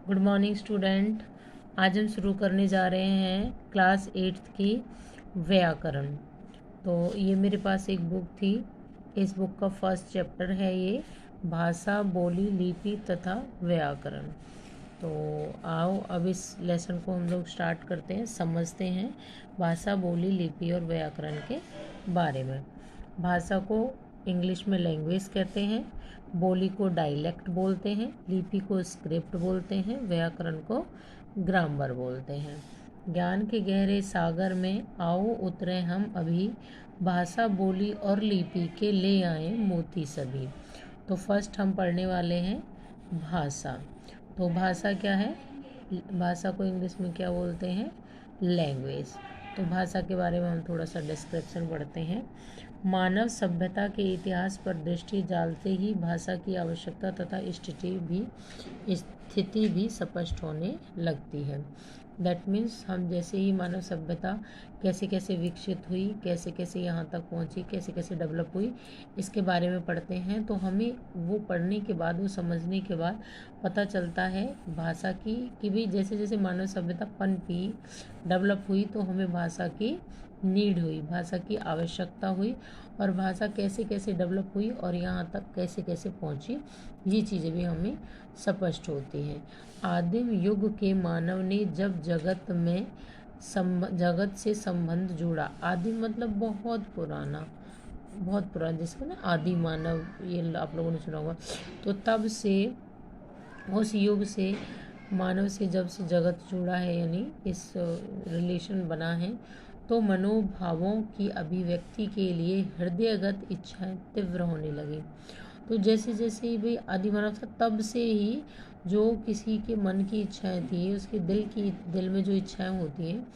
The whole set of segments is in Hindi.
Good morning student. आज हम शुरू करने जा रहे हैं क्लास 8th की व्याकरण। तो ये मेरे पास एक बुक थी। इस बुक का फर्स्ट चैप्टर है ये भाषा, बोली, लिपि तथा व्याकरण। तो आओ अब इस लेसन को हम लोग स्टार्ट करते हैं, समझते हैं भाषा, बोली, लिपि और व्याकरण के बारे में। भाषा को इंग्लिश में लैंग्वेज कहते हैं, बोली को डायलेक्ट बोलते हैं, लिपि को स्क्रिप्ट बोलते हैं, व्याकरण को ग्रामर बोलते हैं। ज्ञान के गहरे सागर में आओ उतरे हम अभी, भाषा, बोली और लिपि के ले आए मोती सभी। तो फर्स्ट हम पढ़ने वाले हैं भाषा। तो भाषा क्या है? भाषा को इंग्लिश में क्या बोलते हैं? लैंग्वेज। तो भाषा के बारे में हम थोड़ा सा डिस्क्रिप्शन पढ़ते हैं। मानव सभ्यता के इतिहास पर दृष्टि डालते ही भाषा की आवश्यकता तथा स्थिति भी स्पष्ट होने लगती है। दैट मीन्स हम जैसे ही मानव सभ्यता कैसे कैसे विकसित हुई, कैसे कैसे यहाँ तक पहुँची, कैसे कैसे डेवलप हुई, इसके बारे में पढ़ते हैं। तो हमें वो पढ़ने के बाद, वो समझने के बाद पता चलता है भाषा की कि भी जैसे जैसे मानव सभ्यता पनपी, डेवलप हुई, तो हमें भाषा की नीड हुई, भाषा की आवश्यकता हुई, और भाषा कैसे कैसे डेवलप हुई और यहाँ तक कैसे कैसे पहुँची, ये चीज़ें भी हमें स्पष्ट होती हैं। आदिम युग के मानव ने जब जगत से संबंध जोड़ा, आदिम मतलब बहुत पुराना, बहुत पुराना, जिसको ना आदि मानव, ये आप लोगों ने सुना होगा। तो तब से, उस युग से मानव से जब से जगत जुड़ा है, यानी इस रिलेशन बना है, तो मनोभावों की अभिव्यक्ति के लिए हृदयगत इच्छाएं तीव्र होने लगी। तो जैसे जैसे ही भाई आदि मानव था, तब से ही जो किसी के मन की इच्छाएं थी, उसके दिल में जो इच्छाएं होती हैं,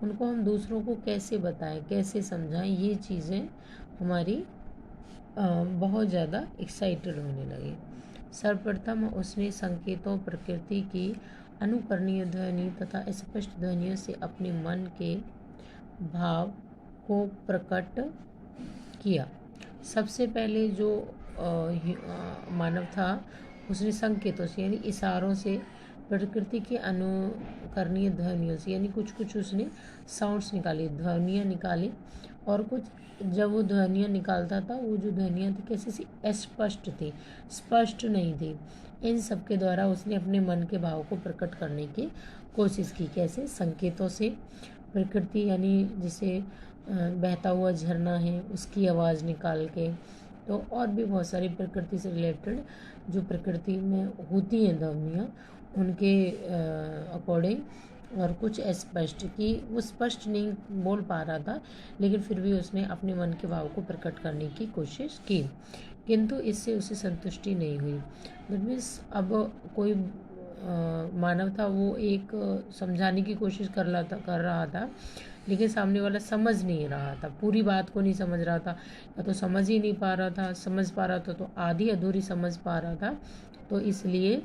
उनको हम दूसरों को कैसे बताएं, कैसे समझाएं, ये चीज़ें हमारी बहुत ज़्यादा एक्साइटेड होने लगी। सर्वप्रथम उसने संकेतों, प्रकृति की अनुकरणीय ध्वनि तथा स्पष्ट ध्वनियों से अपने मन के भाव को प्रकट किया। सबसे पहले जो मानव था, उसने संकेतों से यानी इशारों से, प्रकृति की अनुकरणीय ध्वनियों से यानी कुछ कुछ उसने साउंड्स निकाली, ध्वनियाँ निकाली, और कुछ जब वो ध्वनियाँ निकालता था, वो जो ध्वनियाँ थी कैसी सी अस्पष्ट थी, स्पष्ट नहीं थी। इन सब के द्वारा उसने अपने मन के भाव को प्रकट करने की कोशिश की। कैसे? संकेतों से। प्रकृति यानी जिसे बहता हुआ झरना है, उसकी आवाज़ निकाल के। तो और भी बहुत सारी प्रकृति से रिलेटेड जो प्रकृति में होती हैं ध्वनियाँ, उनके अकॉर्डिंग, और कुछ स्पष्ट कि वो स्पष्ट नहीं बोल पा रहा था, लेकिन फिर भी उसने अपने मन के भाव को प्रकट करने की कोशिश की, किंतु इससे उसे संतुष्टि नहीं हुई। दैट मीन्स अब कोई मानव था, वो एक समझाने की कोशिश कर रहा था, लेकिन सामने वाला समझ नहीं रहा था, पूरी बात को नहीं समझ रहा था, या तो समझ ही नहीं पा रहा था, समझ पा रहा था तो आधी अधूरी समझ पा रहा था। तो इसलिए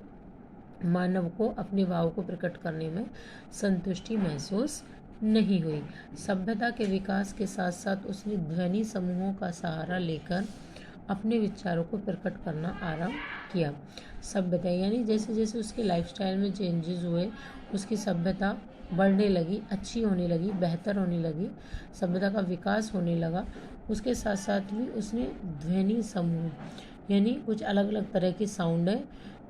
मानव को अपने भाव को प्रकट करने में संतुष्टि महसूस नहीं हुई। सभ्यता के विकास के साथ साथ उसने ध्वनि समूहों का सहारा लेकर अपने विचारों को प्रकट करना आरंभ किया। सभ्यता यानी जैसे जैसे उसके लाइफस्टाइल में चेंजेस हुए, उसकी सभ्यता बढ़ने लगी, अच्छी होने लगी, बेहतर होने लगी, सभ्यता का विकास होने लगा। उसके साथ साथ भी उसने ध्वनि समूह यानी कुछ अलग अलग तरह की साउंडें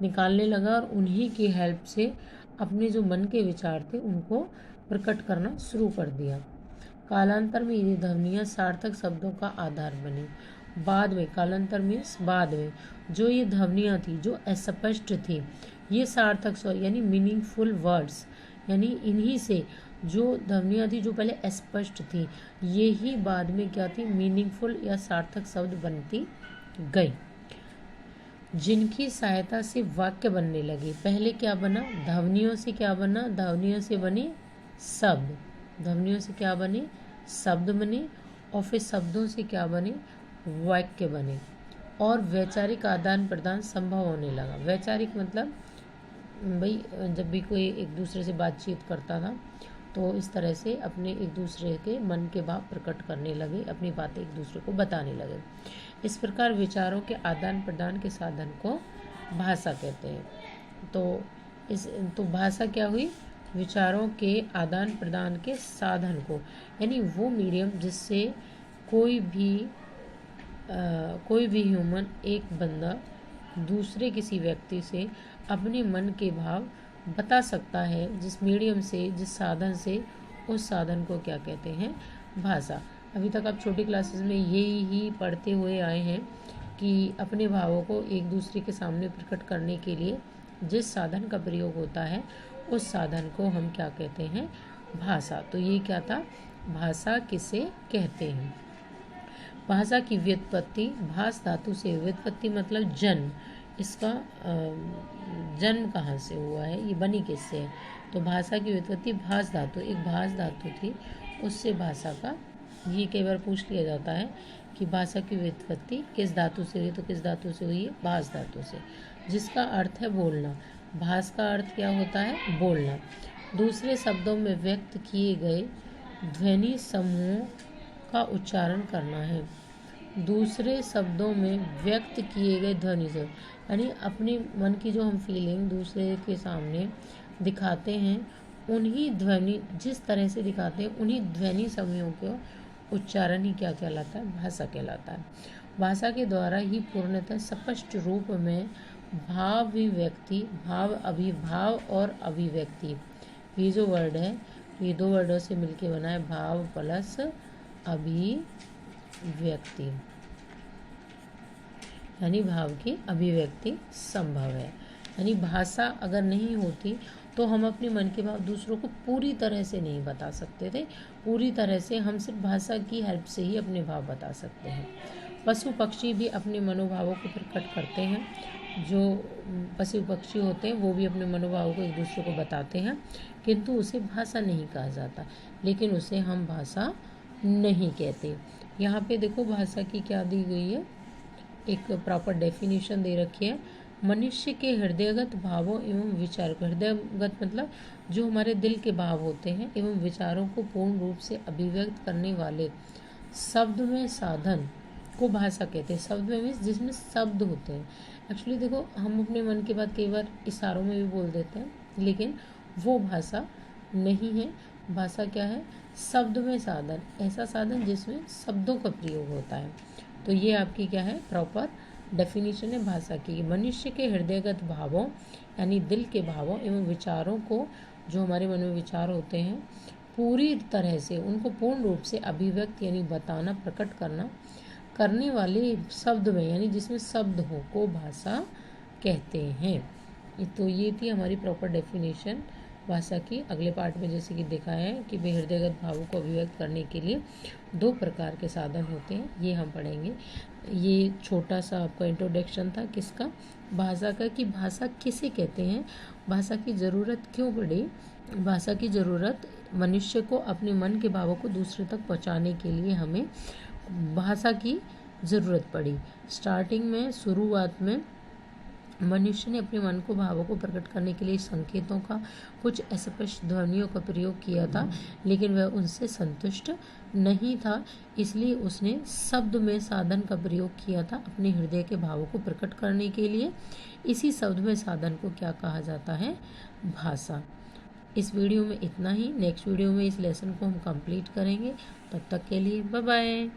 निकालने लगा, और उन्हीं की हेल्प से अपने जो मन के विचार थे उनको प्रकट करना शुरू कर दिया। कालांतर में ये ध्वनियाँ सार्थक शब्दों का आधार बनी। बाद में, कालांतर मीन्स बाद में, जो ये ध्वनियाँ थी जो अस्पष्ट थी, ये सार्थक स्वर यानी मीनिंगफुल वर्ड्स, यानी इन्हीं से जो ध्वनियाँ थी जो पहले अस्पष्ट थी, ये ही बाद में क्या थी? मीनिंगफुल या सार्थक शब्द बनती गई, जिनकी सहायता से वाक्य बनने लगे। पहले क्या बना? ध्वनियों से क्या बना? ध्वनियों से बने शब्द, ध्वनियों से क्या बने? शब्द बने, और फिर शब्दों से क्या बने? वाक्य बने, और वैचारिक आदान प्रदान संभव होने लगा। वैचारिक मतलब भाई जब भी कोई एक दूसरे से बातचीत करता था, तो इस तरह से अपने एक दूसरे के मन के भाव प्रकट करने लगे, अपनी बातें एक दूसरे को बताने लगे। इस प्रकार विचारों के आदान प्रदान के साधन को भाषा कहते हैं। तो इस तो भाषा क्या हुई, विचारों के आदान प्रदान के साधन को, यानी वो मीडियम जिससे कोई भी ह्यूमन, एक बंदा दूसरे किसी व्यक्ति से अपने मन के भाव बता सकता है, जिस मीडियम से, जिस साधन से, उस साधन को क्या कहते हैं, भाषा। अभी तक आप छोटी क्लासेस में यही ही पढ़ते हुए आए हैं कि अपने भावों को एक दूसरे के सामने प्रकट करने के लिए जिस साधन का प्रयोग होता है, उस साधन को हम क्या कहते हैं, भाषा। तो ये क्या था, भाषा किसे कहते हैं। भाषा की व्युत्पत्ति भास धातु से, व्युत्पत्ति मतलब जन्म, इसका जन्म कहाँ से हुआ है, ये बनी किससे है। तो भाषा की व्युत्पत्ति भास धातु, एक भास धातु थी, उससे भाषा का, ये कई बार पूछ लिया जाता है कि भाषा की व्युत्पत्ति किस धातु से हुई, तो किस धातु से हुई है, भास धातु से, जिसका अर्थ है बोलना। भास का अर्थ क्या होता है, बोलना। दूसरे शब्दों में व्यक्त किए गए ध्वनि समूह का उच्चारण करना है। दूसरे शब्दों में व्यक्त किए गए ध्वनि से, यानी अपने मन की जो हम फीलिंग दूसरे के सामने दिखाते हैं, उन्हीं ध्वनि, जिस तरह से दिखाते हैं, उन्हीं ध्वनि समूहों को उच्चारण ही क्या कहलाता है, भाषा कहलाता है। भाषा के द्वारा ही पूर्णतः स्पष्ट रूप में भाव अभिव्यक्ति, भाव अभिभाव और अभिव्यक्ति, ये जो वर्ड है, ये दो वर्डों से मिलके बना है, भाव प्लस अभिव्यक्ति, यानी भाव की अभिव्यक्ति संभव है। यानी भाषा अगर नहीं होती तो हम अपने मन के भाव दूसरों को पूरी तरह से नहीं बता सकते थे। पूरी तरह से हम सिर्फ भाषा की हेल्प से ही अपने भाव बता सकते हैं। पशु पक्षी भी अपने मनोभावों को प्रकट करते हैं। जो पशु पक्षी होते हैं वो भी अपने मनोभावों को एक दूसरे को बताते हैं, किंतु उसे भाषा नहीं कहा जाता, लेकिन उसे हम भाषा नहीं कहते। यहाँ पे देखो भाषा की क्या दी गई है, एक प्रॉपर डेफिनेशन दे रखी है। मनुष्य के हृदयगत भावों एवं विचार, हृदयगत मतलब जो हमारे दिल के भाव होते हैं एवं विचारों को पूर्ण रूप से अभिव्यक्त करने वाले शब्द में साधन को भाषा कहते हैं। शब्द में मीन्स जिसमें शब्द होते हैं। एक्चुअली देखो, हम अपने मन की बात कई बार इशारों में भी बोल देते हैं, लेकिन वो भाषा नहीं है। भाषा क्या है, शब्द में साधन, ऐसा साधन जिसमें शब्दों का प्रयोग होता है। तो ये आपकी क्या है, प्रॉपर डेफिनेशन है भाषा की। मनुष्य के हृदयगत भावों यानी दिल के भावों एवं विचारों को, जो हमारे मन में विचार होते हैं, पूरी तरह से उनको पूर्ण रूप से अभिव्यक्त यानी बताना, प्रकट करने वाले शब्द में, यानी जिसमें शब्द हो, को भाषा कहते हैं। तो ये थी हमारी प्रॉपर डेफिनेशन भाषा की। अगले पार्ट में जैसे कि देखा है कि हृदयगत भावों को अभिव्यक्त करने के लिए दो प्रकार के साधन होते हैं, ये हम पढ़ेंगे। ये छोटा सा आपका इंट्रोडक्शन था किसका, भाषा का, कि भाषा किसे कहते हैं, भाषा की ज़रूरत क्यों पड़ी। भाषा की ज़रूरत मनुष्य को अपने मन के भावों को दूसरे तक पहुंचाने के लिए हमें भाषा की ज़रूरत पड़ी। स्टार्टिंग में, शुरुआत में मनुष्य ने अपने मन को, भावों को प्रकट करने के लिए संकेतों का, कुछ अस्पष्ट ध्वनियों का प्रयोग किया था, लेकिन वह उनसे संतुष्ट नहीं था, इसलिए उसने शब्द में साधन का प्रयोग किया था अपने हृदय के भावों को प्रकट करने के लिए। इसी शब्द में साधन को क्या कहा जाता है, भाषा। इस वीडियो में इतना ही। नेक्स्ट वीडियो में इस लेसन को हम कंप्लीट करेंगे। तब तक के लिए बाय बाय।